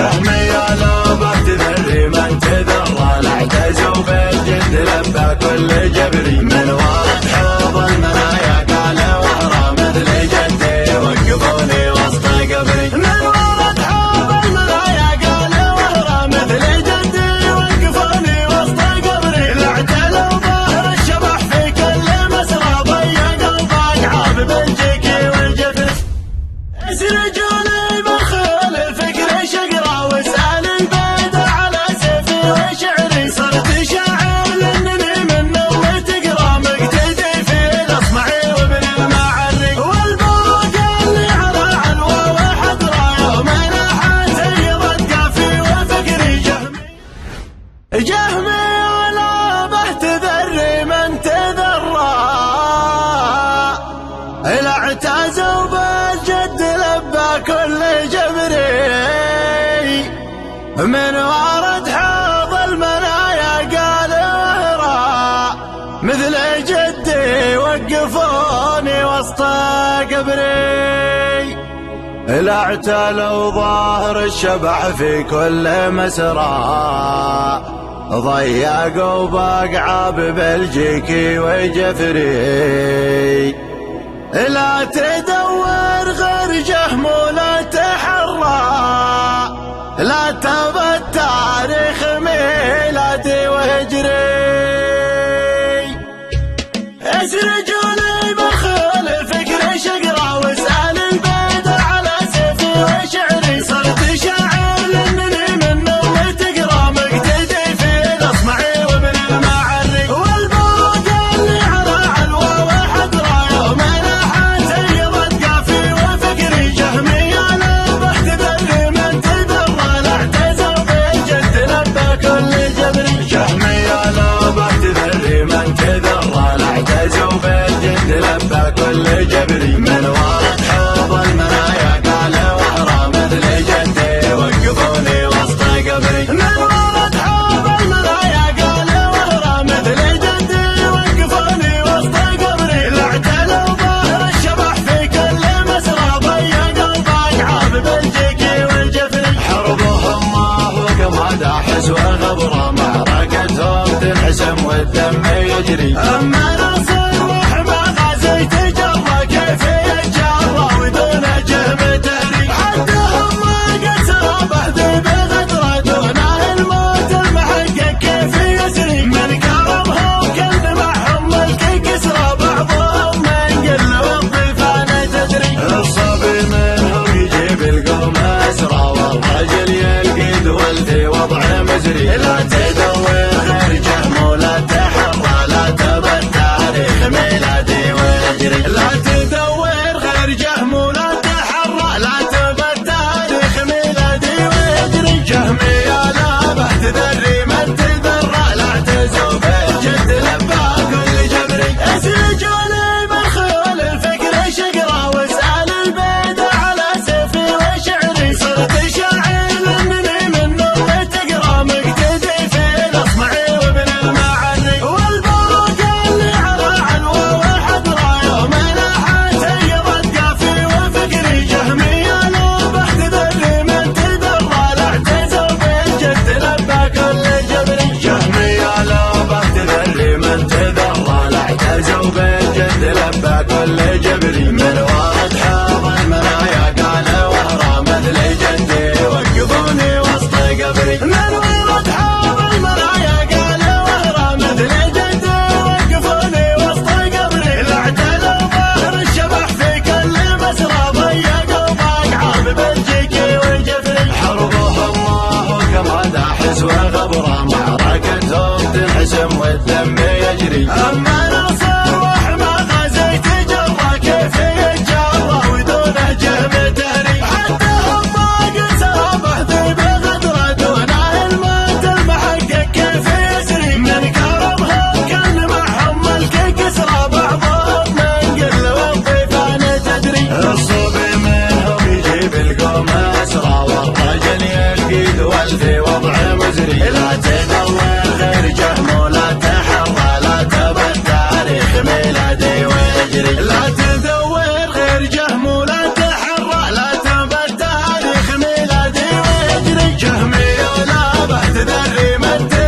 جهمية لو ما تدري من تدرى لا اعتزوا بالجد لبى كل جبري من ورد حوض المنايا قال وهرى مثل جدي وقفوني وسط قبري من ورد حوض المنايا قال وهرى مثل جدي وقفوني وسط قبري لا اعتلوا ظاهر الشبح في كل مسرى ضيق الباق عاب بالجيكي والجفري اسرجوني بخيل الفكر شقرا واسأل البيدة على سيفي وشعري صرت شاعر لانني من اللي تقرا مقتدي في الاصمعي وابن المعري والبوق اللي على علوى وحضرا يوم نحى سيضت قافي وفكري جهمي على به تذري من تذرى إلى اعتزوا بالجد لبى كل جبري من ورد حوض المنايا قال وهرى مثل جدي وقفوني وسط قبري إلى اعتلوا ظاهر الشبح في كل مسرى ضيقوا باقعاب بالجيكي وجفري لا تدور غير جهم ولا تحرى لا تبى التاريخ ميلادي وهجري اسرجوني بخيل الفكر شقرا واسأل البيدة على سيفي وشعري صرت شاعر لانني من اللي تقرا مقتدي في الاصمعي وابن المعري والبوق اللي على علوى وحضرا يوم نحى سيضت قافي وفكري جهمي انا به تذري من تذرى لا اعتزوا بالجد لبى كل جبري جهمي لو به تذري من تذرى لا اعتزوا بالجد لبى كل جبري من ورد حوض المنايا قال وهرى مثل جدي وقفوني وسط قبري من ورد حوض المنايا قال وهرى مثل جدي وقفوني وسط قبري لا اعتلوا ظاهر الشبح في كل مسرى ضيق الباق عاب بالجيكي والجفري حربهم ما فوق ما داحس والغبرة معركتهم تنحسم والدم يجري اما ناصر وحمى غازي تجرى كيف يتجرى ودون جهم تهري حدهم ما قسرى بهدي بالغدرة دونه الموت المحقق كيف يسري من كرمهم كل معهم ملك كسرى بعضهم من قل والضيفان تدري الصبي منهم يجيب القوم اسرى والرجل يلقي دولتي وضع مزري لا تدور غير جهم ولا تحرى لا تبتع الدين